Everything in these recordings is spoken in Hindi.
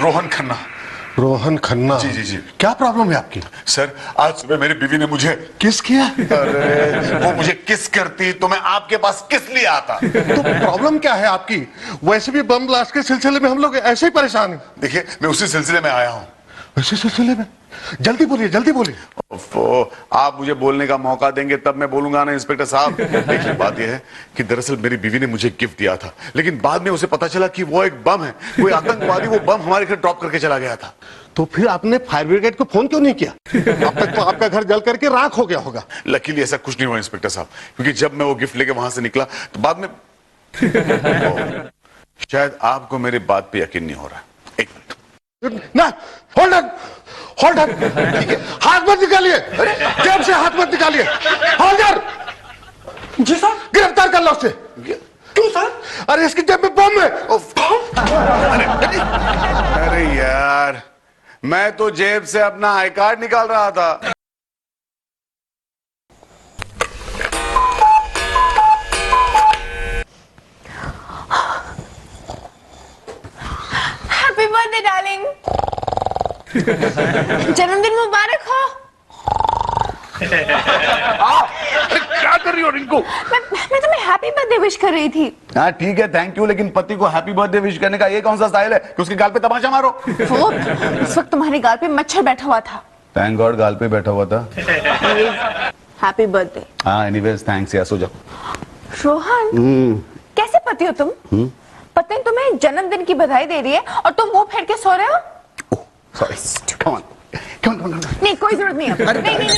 रोहन खन्ना। रोहन खन्ना? जी जी जी। क्या प्रॉब्लम है आपकी? सर आज सुबह मेरी बीवी ने मुझे किस किया? अरे वो मुझे किस करती तो मैं आपके पास किस लिए आता। तो प्रॉब्लम क्या है आपकी? वैसे भी बम ब्लास्ट के सिलसिले में हम लोग ऐसे ही परेशान हैं। देखिए मैं उसी सिलसिले में आया हूँ। इसी सिलसिले में? जल्दी बोलिए, जल्दी बोलिए। आप मुझे बोलने का मौका देंगे तब मैं बोलूंगा ना इंस्पेक्टर साहब। देखिए बात यह है कि दरअसल मेरी बीवी ने मुझे गिफ्ट दिया था, लेकिन बाद में उसे पता चला कि वो एक बम है, कोई आतंकवादी वो बम हमारे घर ड्रॉप करके चला गया था। तो फिर आपने फायर ब्रिगेड को फोन क्यों नहीं किया? अब तक तो आपका घर जल करके राख हो गया होगा। लकीली ऐसा कुछ नहीं हुआ इंस्पेक्टर साहब, क्योंकि जब मैं वो गिफ्ट लेके वहां से निकला तो बाद में शायद आपको मेरी बात पे यकीन नहीं हो रहा। एक मिनट ना, होल्ड ऑन, होल्ड ऑन। ठीक है, हाथ मत निकालिए, जेब से हाथ मत निकालिए। होल्डर जी सर। गिरफ्तार कर लो उसे। क्यों सर? अरे इसकी जेब में बम है। अरे यार मैं तो जेब से अपना आई कार्ड निकाल रहा था। Happy birthday darling. जन्मदिन मुबारक हो। अरे क्या कर रही हो रिंकू? मैं तुम्हें हैप्पी बर्थडे विश कर रही थी। हाँ ठीक है थैंक यू, लेकिन पति को हैप्पी बर्थडे विश करने का ये कौन सा स्टाइल है कि उसके गाल पे तमाचा मारो? वो इस वक्त तुम्हारे गाल पे मच्छर बैठा हुआ था। थैंक गॉड गाल पे बैठा हुआ था। Happy birthday. हाँ एनीवेज थैंक्स यार, सो जाओ। रोहन कैसे पति हो तुम? पत्नी तुम्हें जन्मदिन की बधाई दे रही है और तुम मुंह फेर के सो रहे हो। Sorry come on come on. नहीं कोई जरूरत नहीं है। नहीं।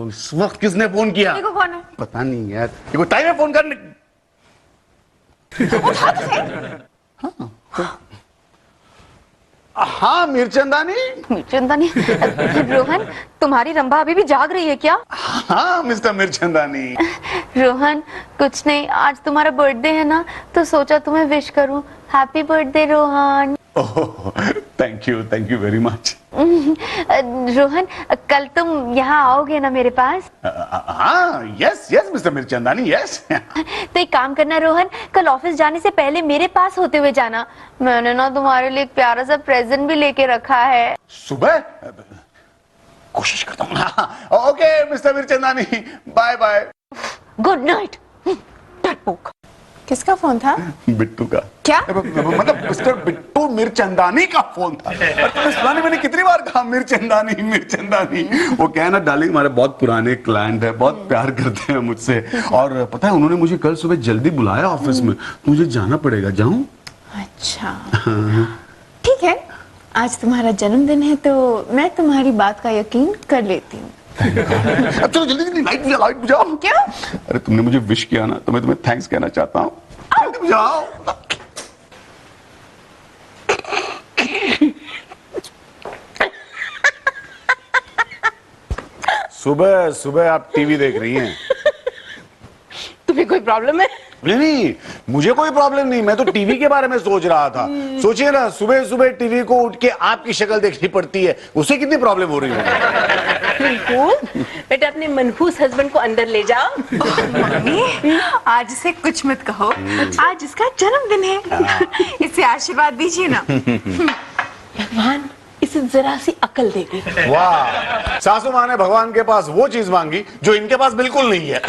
इस वक्त किसने फोन किया? देखो कौन है? पता नहीं यार, ये कोई टाइम है फोन करने? उठा तो सही। हाँ मिर्चंदानी। चंदनी। रोहन तुम्हारी रंभा अभी भी जाग रही है क्या? हाँ मिस्टर मिर्चंदानी। रोहन कुछ नहीं, आज तुम्हारा बर्थडे है ना, तो सोचा तुम्हें विश करूं। Happy birthday Rohan. Thank you very much. Rohan कल तुम यहाँ आओगे ना मेरे पास? हाँ yes yes mister Mirchandani yes. तो एक काम करना रोहन, कल ऑफिस जाने से पहले मेरे पास होते हुए जाना। मैंने ना तुम्हारे लिए एक प्यारा सा प्रेजेंट भी लेके रखा है। सुबह कोशिश करता हूँ। Okay mister Mirchandani bye bye. Good night. डरपोक। किसका फोन था? बिट्टू का। क्या? मतलब मिस्टर बिट्टू मिर्चंदानी का फोन था। मिर्चंदानी मैंने कितनी बार कहा मिर्चंदानी मिर्चंदानी। वो क्या है ना डार्लिंग, हमारे बहुत पुराने क्लाइंट है, बहुत प्यार करते हैं मुझसे, और पता है उन्होंने मुझे कल सुबह जल्दी बुलाया ऑफिस में, तो मुझे जाना पड़ेगा। जाऊं? अच्छा ठीक है, आज तुम्हारा जन्मदिन है तो मैं तुम्हारी बात का यकीन कर लेती हूँ। अब चलो जल्दी जल्दी लाइट बुझाओ। क्यों? अरे तुमने मुझे विश किया ना, तो मैं तुम्हें थैंक्स कहना चाहता हूँ। जल्दी बुझाओ। सुबह सुबह आप टीवी देख रही हैं? तुम्हें कोई प्रॉब्लम है? नहीं मुझे कोई प्रॉब्लम नहीं, मैं तो टीवी के बारे में सोच रहा था। सोचिए ना सुबह सुबह टीवी को उठ के आपकी शक्ल देखनी पड़ती है, उसे कितनी प्रॉब्लम हो रही है। बिल्कुल बेटा, अपने मनहूस हस्बैंड को अंदर ले जाओ। मम्मी आज इसे कुछ मत कहो, आज इसका जन्मदिन है। इसे आशीर्वाद दीजिए ना। भगवान इसे जरा सी अकल दे दे। वाह, सासू माँ ने भगवान के पास वो चीज मांगी जो इनके पास बिल्कुल नहीं है।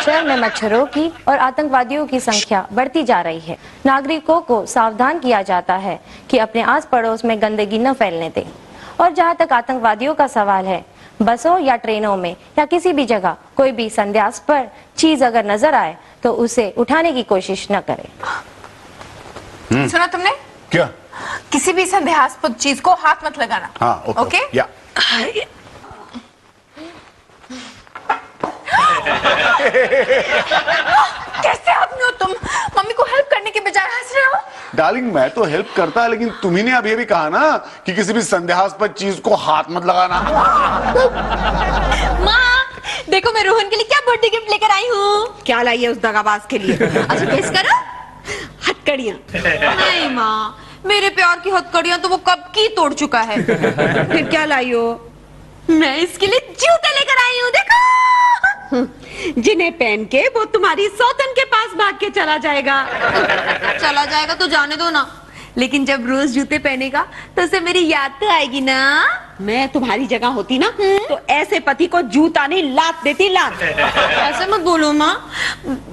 शहर में मच्छरों की और आतंकवादियों की संख्या बढ़ती जा रही है। नागरिकों को सावधान किया जाता है कि अपने आस पड़ोस में गंदगी न फैलने दें। और जहाँ तक आतंकवादियों का सवाल है, बसों या ट्रेनों में या किसी भी जगह कोई भी संदेहास्पद चीज अगर नजर आए तो उसे उठाने की कोशिश न करें। सुना तुमने? क्या? किसी भी संदेहास्पद चीज को हाथ मत लगाना। हाँ ओके या। कैसे आदमी हो तुम? मम्मी को हेल्प करने के बजाय हंस रहे हो। डार्लिंग मैं तो हेल्प करता, लेकिन तुम्ही ने अभी अभी कहा ना कि किसी भी संदेहास्पद चीज को हाथ मत लगाना। माँ देखो मैं रोहन के लिए क्या बर्थडे गिफ्ट लेकर आई हूँ। क्या लाई है उस दगाबाज के लिए? अच्छा गेस करो। हथकड़ियाँ। नहीं माँ, मेरे प्यार की हथकड़ियाँ तो वो कब की तोड़ चुका है। फिर क्या लाई हो? मैं इसके लिए जूते लेकर आई हूँ, देखो। जिन्हें पहन के वो तुम्हारी सौतन के पास भाग के चला जाएगा। चला जाएगा तो जाने दो ना। लेकिन जब रोज जूते पहनेगा तो उसे मेरी याद तो आएगी ना। मैं तुम्हारी जगह होती ना तो ऐसे पति को जूता नहीं लात देती, लात। ऐसे मत बोलो माँ,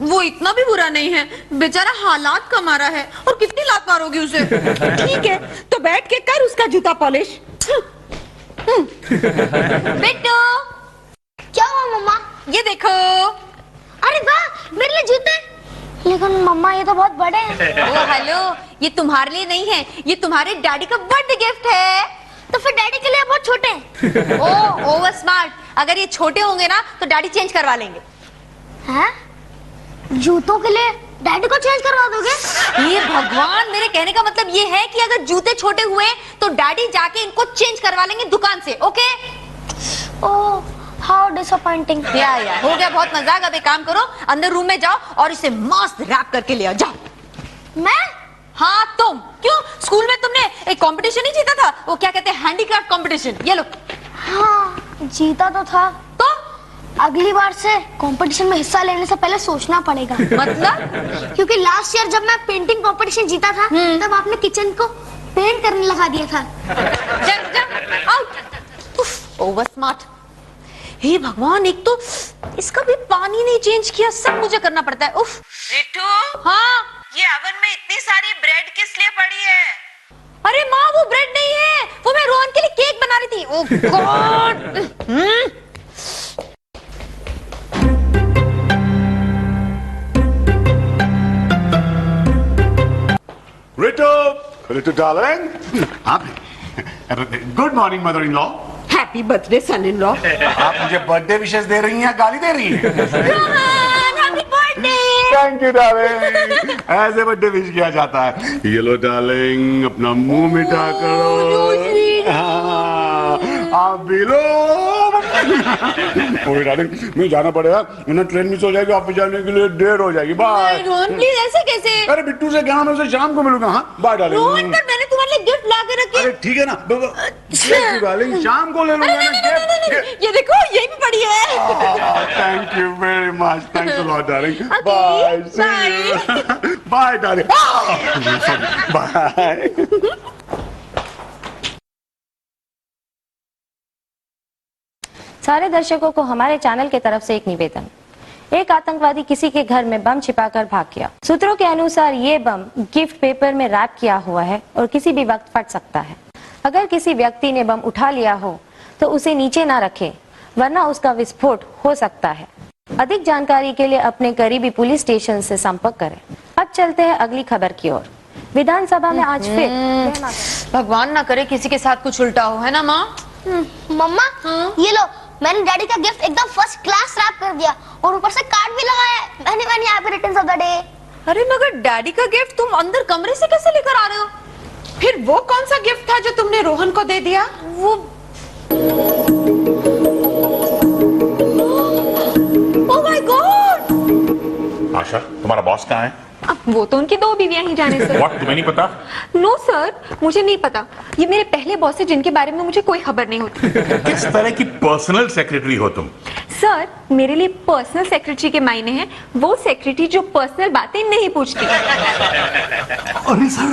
वो इतना भी बुरा नहीं है, बेचारा हालात का मारा है। और कितनी लात मारोगी उसे? ठीक है तो बैठ के कर उसका जूता पॉलिश। बेटो क्या हुआ मम्मा? ये देखो। अरे वाह, मेरे लिए जूते। लेकिन मम्मा ये तो बहुत बड़े हैं। ओ हेलो, ये तुम्हारे लिए नहीं है, ये तुम्हारे डैडी का बर्थडे गिफ्ट है। तो फिर डैडी के लिए बहुत छोटे हैं। ओ ओवर स्मार्ट, अगर ये छोटे होंगे ना तो डैडी चेंज करवा लेंगे। हैं? जूतों के लिए डैडी को चेंज करवा दोगे? ये भगवान, मेरे कहने का मतलब ये है कि अगर जूते छोटे हुए तो डैडी जाके इनको चेंज करवा लेंगे दुकान से। ओके? Oh, how disappointing. या हो गया बहुत मजाक। अब एक काम करो, अंदर रूम में जाओ और इसे मस्त रैप करके ले आओ। जाओ। मैं? हाँ तुम। क्यों, स्कूल में तुमने एक कंपटीशन नहीं जीता था, वो क्या कहते हैं, हैंडीक्राफ्ट कंपटीशन। ये लो। हाँ, जीता तो था। तो अगली बार से कंपटीशन में हिस्सा लेने से पहले सोचना पड़ेगा। मतलब? क्योंकि लास्ट ईयर जब मैं पेंटिंग कंपटीशन जीता था तब आपने किचन को पेंट करने लगा दिया था। आउट। Over smart. हे भगवान, एक तो इसका भी पानी नहीं चेंज किया, सब मुझे करना पड़ता है। उफ। रिटू, हाँ ये ओवन में इतनी सारी ब्रेड किस लिए पड़ी है? अरे माँ, वो ब्रेड नहीं है, वो मैं रोहन के लिए केक बना रही थी। Oh god. रिटू डार्लिंग, आप good morning mother in law. Happy birthday son in law. आप मुझे बर्थडे विशेष दे रही हैं या गाली दे रही हैं? Happy birthday. Thank you darling, ऐसे बर्थडे विश किया जाता है। ये लो डार्लिंग, अपना मुंह मीठा करो। हाँ, आप भी लो। ओए डार्लिंग, मुझे जाना पड़ेगा, वरना ट्रेन मिस हो जाएगी, ऑफिस जाने के लिए देर हो जाएगी। बाय। रोहन प्लीज, ऐसे कैसे? अरे बिट्टू से क्या, मैं उसे शाम को मिलूंगा। हाँ बाय डार्लिंग। रोहन, पर मैंने तुम्हारे लिए गिफ्ट ला के रखी है। अरे ठीक है ना डार्लिंग, शाम को ले लूंगा अरे ना नहीं, गिफ्ट। ये देखो, यही भी पड़ी है। Thank you very much, thanks a lot darling. Okay, bye, see you. Bye darling. Bye. सारे दर्शकों को हमारे चैनल के तरफ से एक निवेदन। एक आतंकवादी किसी के घर में बम छिपाकर भाग गया। सूत्रों के अनुसार ये बम गिफ्ट पेपर में रैप किया हुआ है और किसी भी वक्त फट सकता है। अगर किसी व्यक्ति ने बम उठा लिया हो तो उसे नीचे ना रखे, वरना उसका विस्फोट हो सकता है। अधिक जानकारी के लिए अपने करीबी पुलिस स्टेशन से संपर्क करें। अब चलते हैं अगली खबर की ओर। विधानसभा में आज फिर भगवान ना करे किसी के साथ कुछ उल्टा हो, है ना माँ? मम्मा, ये लो, मैंने डैडी का गिफ्ट एकदम फर्स्ट क्लास रैप कर दिया और ऊपर से कार्ड भी लगाया है। मैंने happy returns of the day. अरे मगर डैडी का गिफ्ट तुम अंदर कमरे से कैसे लेकर आ रहे हो? फिर वो कौन सा गिफ्ट था जो तुमने रोहन को दे दिया? वो ओह माय गॉड। आशा, तुम्हारा बॉस कहाँ है? अब वो तो उनकी 2 बीवियां ही जाने सर। व्हाट, तुम्हें नहीं पता? नो सर, मुझे नहीं पता। ये मेरे पहले बॉस है जिनके बारे में मुझे कोई खबर नहीं होती। किस तरह की पर्सनल सेक्रेटरी हो तुम? सर, मेरे लिए पर्सनल सेक्रेटरी के मायने हैं वो सेक्रेटरी जो पर्सनल बातें नहीं पूछती। अरे सर,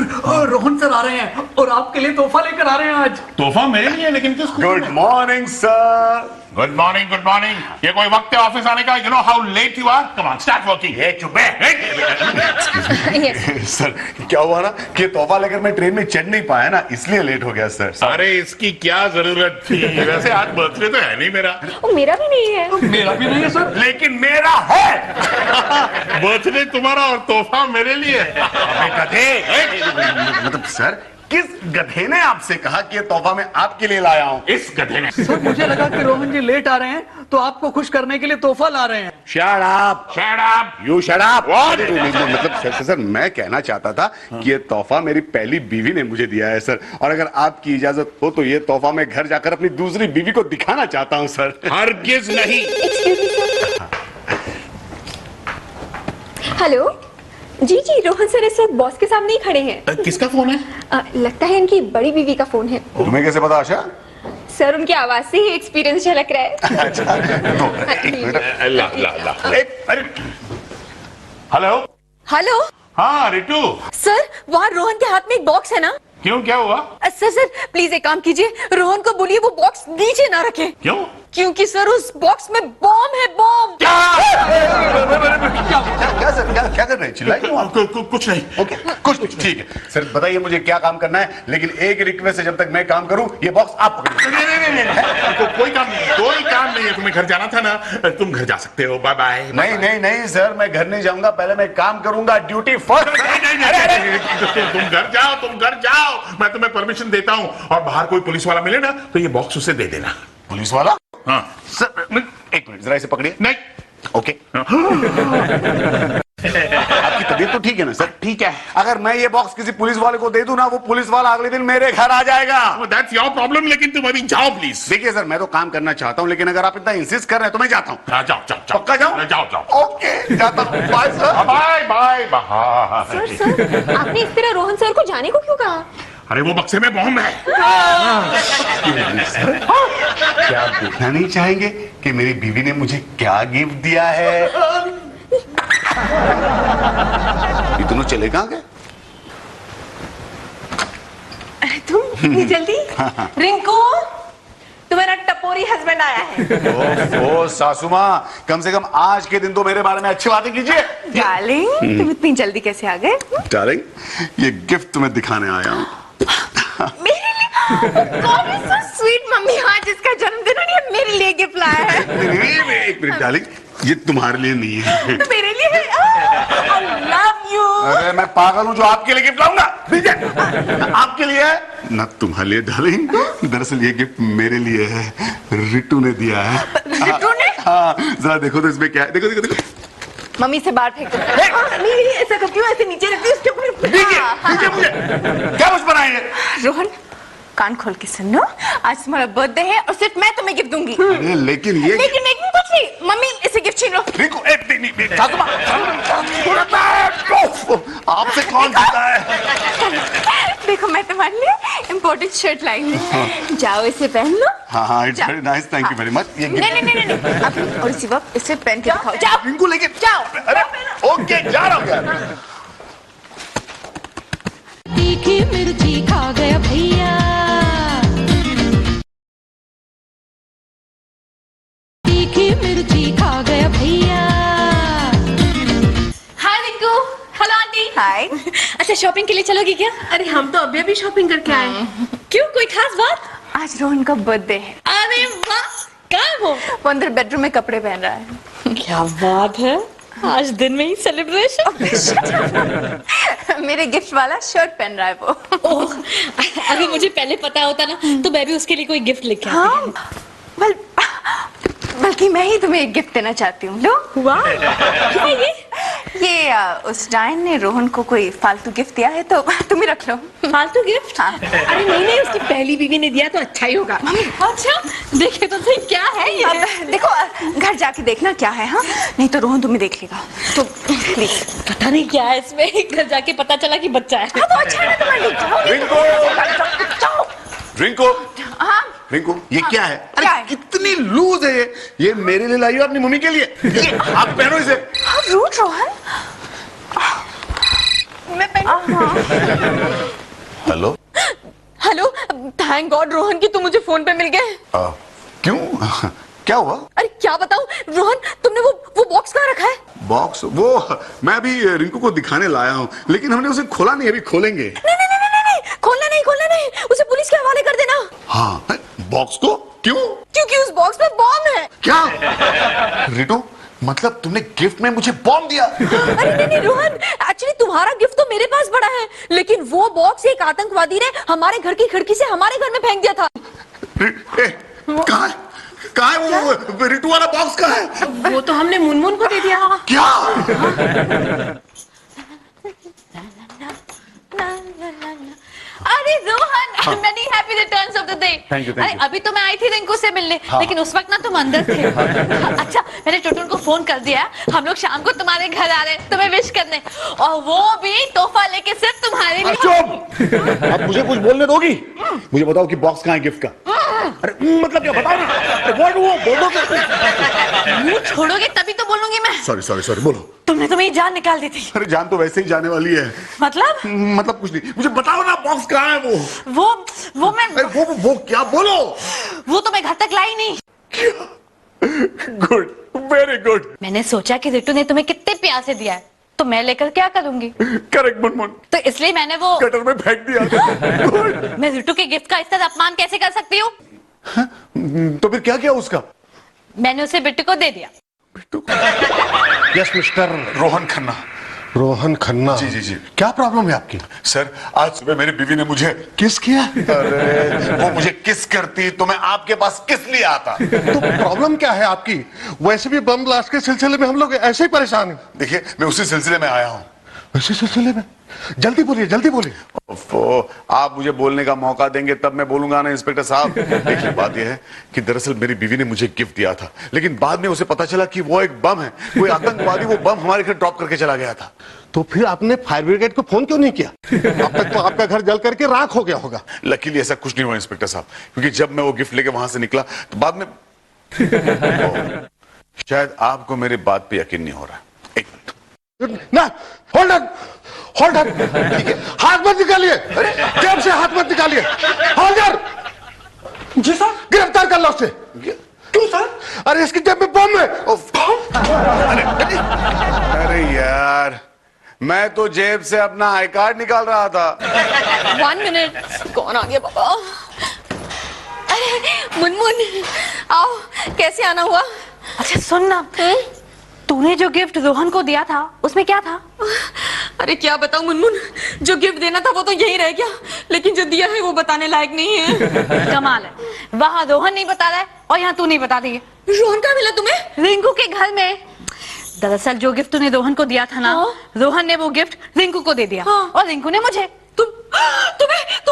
रोहन सर आ रहे हैं और आपके लिए तोहफा लेकर आ रहे हैं आज। तोहफा मेरे लिए, लेकिन किस? Good morning sir. Good morning, good morning. ये कोई वक्त है ऑफिस आने का? You know how late you are. Come on, start working. Hey चुप सर, क्या हुआ ना कि तोहफा लेकर मैं ट्रेन में चढ़ नहीं पाया ना, इसलिए लेट हो गया सर। अरे इसकी क्या जरूरत थी? वैसे आज बर्थडे तो है नहीं मेरा। वो मेरा भी नहीं है। मेरा भी नहीं है सर। लेकिन मेरा है। बर्थडे तुम्हारा और तोहफा मेरे लिए। मतलब सर, किस गधे ने आपसे कहा कि ये तोहफा मैं आपके लिए लाया हूँ? इस गधे ने। सर, मुझे लगा कि रोहन जी लेट आ रहे हैं तो आपको खुश करने के लिए तोहफा ला रहे हैं। Shut up! Shut up! You shut up! What? मतलब सर, मैं कहना चाहता था कि ये तोहफा मेरी पहली बीवी ने मुझे दिया है सर, और अगर आपकी इजाजत हो तो ये तोहफा मैं घर जाकर अपनी दूसरी बीवी को दिखाना चाहता हूँ सर। हरगिज नहीं। हेलो जी, रोहन सर इस वक्त बॉस के सामने ही खड़े हैं। किसका फोन है? लगता है इनकी बड़ी बीवी का फोन है। तुम्हें कैसे पता आशा? सर, उनकी आवाज से ही एक्सपीरियंस झलक रहा है। अच्छा, एक मिनट। हेलो। हेलो। हाँ रिटू, सर वहाँ रोहन के हाथ में एक बॉक्स है ना? क्यों, क्या हुआ? सर प्लीज एक काम कीजिए, रोहन को बोलिए वो बॉक्स नीचे ना रखे। क्यों? क्योंकि सर उस बॉक्स में बॉम्ब है, बॉम्ब। क्या सर, क्या कर रहे हैं? चिल्लाइए क्यों आप? कुछ नहीं। ओके, कुछ नहीं, ठीक है सर। बताइए मुझे क्या काम करना है, लेकिन एक रिक्वेस्ट है, जब तक मैं काम करूं ये बॉक्स आप पकड़िए। नहीं, कोई काम नहीं है। तुम्हें घर जाना था ना, तुम घर जा सकते हो। Bye bye. नहीं सर, मैं घर नहीं जाऊंगा, पहले मैं काम करूंगा, ड्यूटी फर्स्ट। नहीं, तुम घर जाओ, मैं तुम्हें परमिशन देता हूँ। और बाहर कोई पुलिस वाला मिले ना तो ये बॉक्स उसे दे देना। पुलिस वाला? हाँ सर एक मिनट, जरा इसे पकड़िए। नहीं, ओके। आपकी तबीयत तो ठीक है ना सर? ठीक है। अगर मैं ये बॉक्स किसी पुलिस वाले को दे दूं ना, वो पुलिस वाला अगले दिन मेरे घर आ जाएगा। दैट्स योर प्रॉब्लम, लेकिन तुम अभी जाओ प्लीज। देखिए सर, मैं तो काम करना चाहता हूं, लेकिन अगर आप इतना इंसिस्ट कर रहे हैं तो मैं जाता हूं। हाँ, जाओ। पक्का जाऊं? जाओ। ओके, जाता हूं। Bye sir. बाय। सर आपने इस तरह रोहन सर को जाने को क्यों कहा? अरे वो बक्से में बॉम्ब है। क्या आप देखना नहीं चाहेंगे कि मेरी बीवी ने मुझे क्या गिफ्ट दिया है? ये दोनों चले कहां गए? तुम इतनी जल्दी? रिंकू, तुम्हारा टपोरी हस्बैंड आया है। ओ सासू माँ, कम से कम आज के दिन तो मेरे बारे में अच्छी बातें कीजिए। डार्लिंग, तुम इतनी जल्दी कैसे आ गए? डार्लिंग, ये गिफ्ट तुम्हें दिखाने आया हूँ। मेरे लिए? कौन है सो स्वीट मम्मी आज जिसका जन्मदिन है, ये मेरे लिए गिफ्ट लाया है। एक मिनट डार्लिंग, ये तुम्हारे लिए नहीं है। तो मेरे लिए है। I love you। अरे मैं पागल हूँ जो आपके लिए गिफ्ट लाऊंगा? आपके लिए है ना, तुम्हारे लिए डार्लिंग। दरअसल ये गिफ्ट मेरे लिए है, रिटू ने दिया है। रिटू ने? हाँ, जरा देखो तो इसमें क्या है। देखो। मम्मी से बाहर फेंक दो। नहीं, ऐसा करती हूँ, ऐसे नीचे रखती हूँ उसके ऊपर। दीजिए मुझे। क्या मुझ पर आए हैं? रोहन, कान खोल के सुन लो, आज तुम्हारा बर्थडे है और सिर्फ मैं तुम्हें गिफ्ट दूंगी। अरे लेकिन ये कुछ नहीं, मम्मी इसे गिफ्ट छीन लो। रिंकू, नहीं, आपसे कौन जीता है? देखो मैं तुम्हारे लिए इम्पोर्टेंट शर्ट लाई हूँ, जाओ इसे पहन लो। हाँ, it's very nice, thank you very much. नहीं, और इसी वक्त इसे पहन के दिखाओ। जाओ रिंकू, लेकिन जाओ। अरे ओके, जा रहा हूँ यार। तीखी मिर्ची खा गया भैया, तीखी मिर्ची खा गया भैया। Hi Rinku. Hello aunty. Hi. अच्छा शॉपिंग के लिए चलोगी क्या? अरे हम तो अभी शॉपिंग करके आए हैं। क्यों, कोई खास बात? आज रोहन का बर्थडे है। अरे वाह, कहाँ है वो? वो अंदर बेडरूम में कपड़े पहन रहा है। क्या बात है, आज दिन में ही सेलिब्रेशन। मेरे गिफ्ट वाला शर्ट पहन रहा है वो। ओह, अगर मुझे पहले पता होता ना तो मैं भी उसके लिए कोई गिफ्ट लेके आती। हाँ, बल्कि मैं ही तुम्हें एक गिफ्ट देना चाहती हूँ। लो। वाह, क्या ये? उस डायन ने रोहन को कोई फालतू गिफ्ट दिया है, तो तुम ही रख लो। फालतू गिफ्ट? हाँ। अरे नहीं, उसकी पहली बीवी ने दिया तो अच्छा ही होगा। अच्छा, देखे तो सही क्या है ये। अब देखो, घर जाके देखना क्या है। हाँ, नहीं तो रोहन तुम्हें देख लेगा, तो प्लीज। पता नहीं क्या है इसमें, घर जाके पता चला कि बच्चा है। हाँ, तो अच्छा है ना तुम्हारे लिए। जाओ। रिंकू, हाँ, रिंकू, ये क्या है? अरे क्या है? कितनी लूज है ये मेरे लिए लाई हो अपनी मम्मी के लिए। ये आप पहनो इसे। हाँ, रूट रोहन। मैं पहनूं? Hello. Hello, thank God Rohan की तुम मुझे फोन पे मिल गए। क्यों, क्या हुआ? अरे क्या बताऊं रोहन, तुमने वो बॉक्स कहाँ रखा है? बॉक्स? वो मैं अभी रिंकू को दिखाने लाया हूँ, लेकिन हमने उसे खोला नहीं, अभी खोलेंगे। नहीं, खोलना नहीं, उसे पुलिस के हवाले कर देना। हाँ, बॉक्स को क्यों? क्योंकि उस बॉक्स में बॉम्ब है। क्या? रिटू, मतलब तुमने गिफ्ट में मुझे बॉम्ब दिया? अरे नहीं रोहन, एक्चुअली तुम्हारा गिफ्ट तो मेरे पास पड़ा है, लेकिन वो बॉक्स एक आतंकवादी ने हमारे घर की खिड़की से हमारे घर में फेंक दिया था। कहाँ है वो रिटू वाला बॉक्स? कहाँ है? वो तो हमने मुनमुन को दे दिया। क्या? अरे Rohan, many happy returns of the day। Thank you। अरे अभी तो मैं आई थी रिंकू से मिलने, लेकिन उस वक्त ना तुम अंदर थे। अच्छा, मैंने टुटुन को फोन कर दिया, हम लोग शाम को तुम्हारे घर आ रहे हैं तुम्हें विश करने, और वो भी तोहफा लेके सिर्फ तुम्हारे लिए। चुप! अब मुझे कुछ बोलने दोगी? मुझे बताओ कि बॉक्स कहाँ है गिफ्ट का? अरे मतलब क्या बताओ ना, वो बोलो तो। मुंह छोड़ोगे तभी तो बोलूंगी मैं। सॉरी सॉरी सॉरी, बोलो। तुमने तो मेरी जान निकाल दी थी। अरे जान तो वैसे ही जाने वाली है। मतलब कुछ नहीं, मुझे बताओ ना बॉक्स कहाँ है वो? वो मैं अरे वो क्या, बोलो। वो तो मैं घर तक लाई नहीं। Good, very good. मैंने सोचा कि रिटू ने तुम्हें कितने प्यार से दिया है, तो मैं लेकर क्या करूंगी। करेक्ट मुनमुन, तो इसलिए मैंने वो गटर में फेंक दिया। गुड। मैं रिटू के गिफ्ट का इस तरह अपमान कैसे कर सकती हूँ? तो फिर क्या किया उसका? मैंने उसे बिट्टू को दे दिया। Yes mister Rohan Khanna. रोहन खन्ना। जी जी जी। क्या प्रॉब्लम है आपकी? सर, आज सुबह मेरी बीवी ने मुझे किस किया? अरे वो मुझे किस करती तो मैं आपके पास किस लिए आता? तो प्रॉब्लम क्या है आपकी? वैसे भी बम ब्लास्ट के सिलसिले में हम लोग ऐसे ही परेशान हैं। देखिए, मैं उसी सिलसिले में आया हूँ। इसी सिलसिले में? जल्दी बोलिए, जल्दी बोलिए। आप मुझे बोलने का मौका देंगे तब मैं बोलूंगा ना इंस्पेक्टर साहब। देखिए, बात यह है कि दरअसल मेरी बीवी ने मुझे गिफ्ट दिया था, लेकिन बाद में उसे पता चला कि वो एक बम है, कोई आतंकवादी वो बम हमारे घर ड्रॉप करके चला गया था। तो फिर आपने फायर ब्रिगेड को फोन क्यों नहीं किया? अब तक तो आपका घर जल करके राख हो गया होगा। लकीली ऐसा कुछ नहीं हुआ इंस्पेक्टर साहब, क्योंकि जब मैं वो गिफ्ट लेके वहां से निकला तो बाद में शायद आपको मेरी बात पे यकीन नहीं हो रहा। एक मिनट ना, होल्ड ऑन, होल्ड ऑन। ठीक है, हाथ मत निकालिए, जेब से हाथ मत निकालिए। Hold on. जी सर। गिरफ्तार कर लो उसे। क्यों सर? अरे इसकी जेब में बम है। अरे यार, मैं तो जेब से अपना आई कार्ड निकाल रहा था। 1 मिनट, कौन आ गया बाबा? अरे मुनमुन, आओ, कैसे आना हुआ? अच्छा सुन ना, तूने जो गिफ्ट रोहन को दिया था उसमें क्या था? अरे क्या बताऊं मुनमुन, जो गिफ्ट देना था वो तो यही रह गया, लेकिन जो दिया है वो बताने लायक नहीं है। कमाल है, वहाँ रोहन नहीं बता रहा है और यहाँ तू नहीं बता रही है। रोहन कहाँ मिला तुम्हें? रिंकू के घर में। दरअसल जो गिफ्ट तूने रोहन को दिया था ना, रोहन ने वो गिफ्ट रिंकू को दे दिया और रिंकू ने मुझे। तुम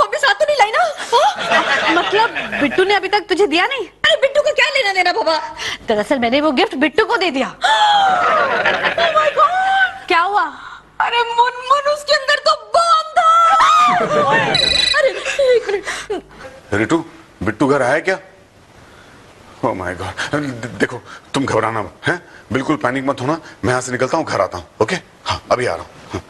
अपने साथ तो नहीं लाई ना? मतलब बिट्टू ने अभी तक तुझे दिया नहीं? अरे बिट्टू को क्या लेना देना बाबा? दरअसल मैंने वो गिफ्ट बिट्टू को दे दिया। Oh my God! क्या हुआ? अरे मुनमुन, उसके अंदर तो बम था। अरे एक मिनट। रिटू, बिट्टू घर आया क्या? Oh my God. देखो, तुम घबराना मत, हैं? बिल्कुल पैनिक मत होना। मैं यहाँ से निकलता हूँ, घर आता हूँ। ओके? हाँ, अभी आ रहा हूँ। हाँ।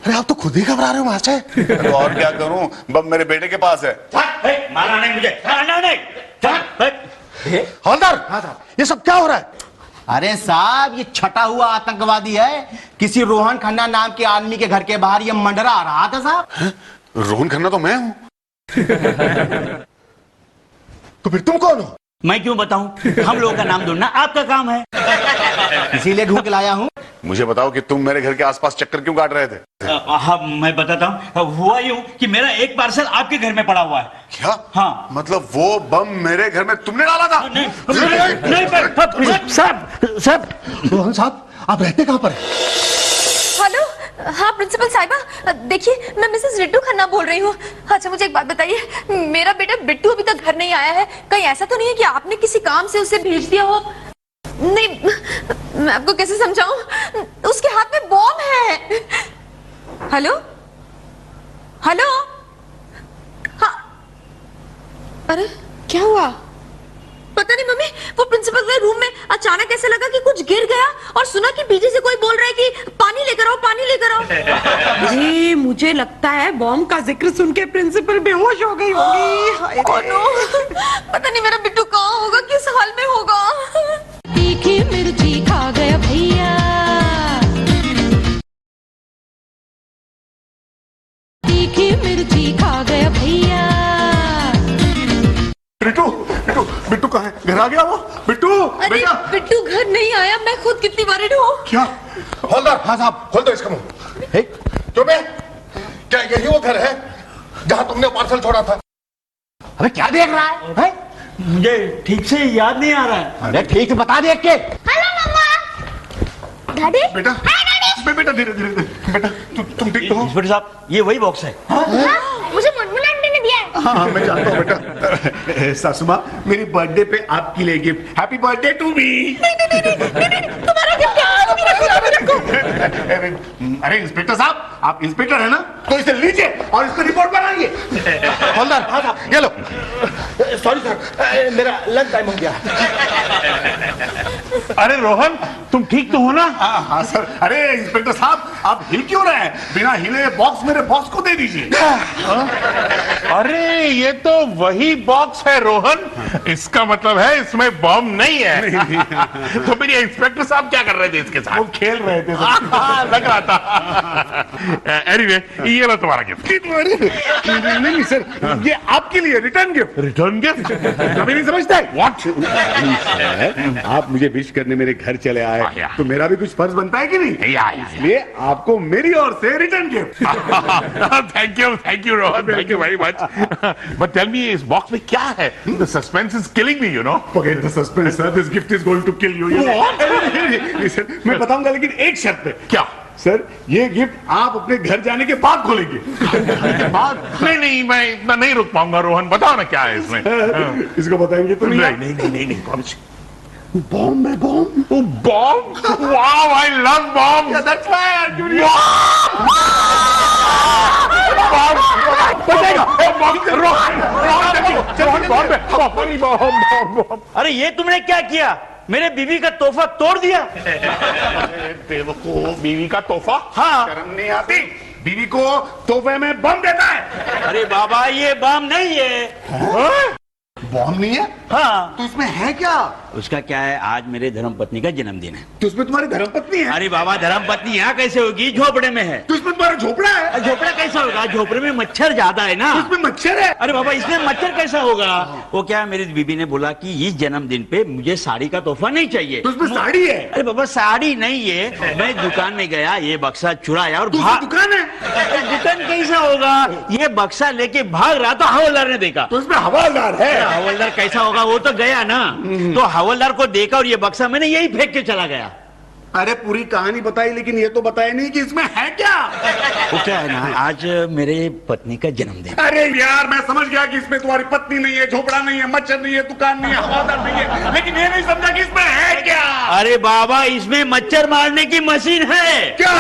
अरे आप तो खुद ही घबरा रहे हो महाशय। तो और क्या करूं, बम मेरे बेटे के पास है। मारा नहीं मुझे, मारना नहीं। हवलदार, ये सब क्या हो रहा है? अरे साहब, ये छटा हुआ आतंकवादी है। किसी रोहन खन्ना नाम के आदमी के घर के बाहर ये मंडरा रहा था साहब। रोहन खन्ना तो मैं हूं। तो फिर तुम कौन हो? मैं क्यों बताऊं? हम लोगों का नाम ढूंढना आपका काम है, इसीलिए ढूंढ के लाया हूं। मुझे बताओ कि तुम मेरे घर के आसपास चक्कर क्यों काट रहे थे? हाँ, मैं बताता हूँ। हुआ यूं कि मेरा एक पार्सल आपके घर में पड़ा हुआ है। क्या? हाँ। मतलब वो बम मेरे घर में तुमने डाला था? नहीं साहब, रोहन साहब, आप रहते कहाँ पर? हेलो, हाँ प्रिंसिपल साहिबा, देखिए मैं मिसेस रिट्टू खन्ना बोल रही हूँ। अच्छा मुझे एक बात बताइए, मेरा बेटा बिट्टू अभी तक घर नहीं आया है। कहीं ऐसा तो नहीं है कि आपने किसी काम से उसे भेज दिया हो? नहीं, मैं आपको कैसे समझाऊं, उसके हाथ में बॉम्ब है। हेलो हेलो, हाँ, अरे क्या हुआ? पता नहीं मम्मी, वो प्रिंसिपल के रूम में अचानक ऐसे लगा कि कुछ गिर गया और सुना कि पीछे से कोई बोल रहा है कि पानी लेकर आओ, पानी लेकर आओ। जी, मुझे लगता है बॉम्ब का जिक्र सुन के प्रिंसिपल बेहोश हो गई होगी। पता नहीं मेरा बिट्टू कहाँ होगा, किस हाल में होगा। तीखी मिर्ची खा गया भैया, तीखी मिर्ची खा गया भैया। बिट्टू, बिट्टू, बिट्टू कहाँ है? घर आ गया वो? बिट्टू, अरे बेटा। बिट्टू घर नहीं आया, मैं खुद कितनी वरिड हूँ। क्या? हवलदार, हाँ साहब, खोल दो इसका मुंह। क्यों बे? क्या यही वो घर है जहाँ तुमने पार्सल छोड़ा था? अबे क्या देख रहा है? मुझे ठीक से याद नहीं आ रहा है। अरे ठीक से बता देख के। हेलो मम्मा। डैडी। बेटा, बेटा धीरे धीरे। बेटा, तुम ठीक तो हो? इंस्पेक्टर साहब, ये वही बॉक्स है। मुझे मुनमुन आंटी ने दिया है। हाँ, मैं जानता हूँ बेटा। सासू माँ, मेरी बर्थडे पे आपके लिए gift. Happy birthday to me. तुम्हारा गिफ्ट अरे इंस्पेक्टर साहब, आप इंस्पेक्टर है ना, तो इसे लीजिए और इसको रिपोर्ट बनाइए। हवलदार, हाँ साहब, ये लो। सॉरी सर, मेरा लंच टाइम हो गया। अरे रोहन, तुम ठीक तो हो ना? हाँ हाँ सर। अरे इंस्पेक्टर साहब, आप हिल क्यों रहे हैं? बिना हिले बॉक्स मेरे बॉस को दे दीजिए। अरे ये तो वही बॉक्स है रोहन, इसका मतलब है इसमें बॉम्ब नहीं है। तो मेरे इंस्पेक्टर साहब क्या कर रहे थे इसके साथ? वो खेल रहे थे। लग रहा था। एनीवे, ये लो तुम्हारा गिफ्ट। नहीं सर, ये आपके लिए रिटर्न गिफ्ट। Return gift? कभी नहीं समझते? व्हाट? आप मुझे विश करने मेरे घर चले आए, तो मेरा भी कुछ फर्ज बनता है कि नहीं? इसलिए आपको मेरी ओर से return gift. Thank you Rohan, thank you very much. But tell me, इस बॉक्स में क्या है? The suspense is killing me, you know. Forget the suspense, sir. This gift is going to kill you. Listen, मैं बताऊंगा, लेकिन एक शर्त पे। क्या? सर, ये गिफ्ट आप अपने घर जाने के बाद खोलेंगे। नहीं, मैं इतना नहीं रुक पाऊंगा रोहन, बताओ ना क्या है इसमें। इसको बताएंगे तो नहीं? नहीं, प्रॉमिस। बॉम्ब है, bomb. Bomb? Wow, I love bomb. That's why I'm giving you. अरे ये तुमने क्या किया? मेरे बीवी का तोहफा तोड़ दिया। बेवकूफ, बीवी का तोहफा? हाँ। शर्म नहीं आती? बीवी को तोहफे में बम देता है। अरे बाबा, ये बम नहीं है। बॉम्ब नहीं है? हाँ। तो इसमें है क्या? उसका क्या है, आज मेरे धर्मपत्नी का जन्मदिन है। तो इसमें तुम्हारी धर्मपत्नी है? अरे बाबा, धर्मपत्नी यहाँ कैसे होगी? झोपड़े में है। तो इसमें तुम्हारा झोपड़ा है? झोपड़ा कैसा होगा? झोपड़े में मच्छर ज्यादा है ना। तो इसमें मच्छर है? अरे बाबा, इसमें मच्छर कैसा होगा? वो क्या, मेरी बीबी ने बोला कि इस जन्मदिन पे मुझे साड़ी का तोहफा नहीं चाहिए। तो इसमें साड़ी है? अरे बाबा, साड़ी नहीं है। मैं दुकान में गया, ये बक्सा चुराया और भाग। दुकान है? दुकान कैसा होगा? ये बक्सा लेके भाग रहा था, हवलदार ने देखा। तो इसमें हवलदार है? हवलदार कैसा होगा? वो तो गया ना, तो हवलदार को देखा और ये बक्सा मैंने यही फेंक के चला गया। अरे पूरी कहानी बताई, लेकिन ये तो बताया नहीं कि इसमें है क्या। वो क्या है ना, आज मेरे पत्नी का जन्मदिन। अरे यार, मैं समझ गया कि इसमें तुम्हारी पत्नी नहीं है, झोपड़ा नहीं है, मच्छर नहीं है, दुकान नहीं है, हवादार नहीं है, लेकिन ये नहीं समझा कि इसमें है क्या। अरे बाबा, इसमें मच्छर मारने की मशीन है। क्या?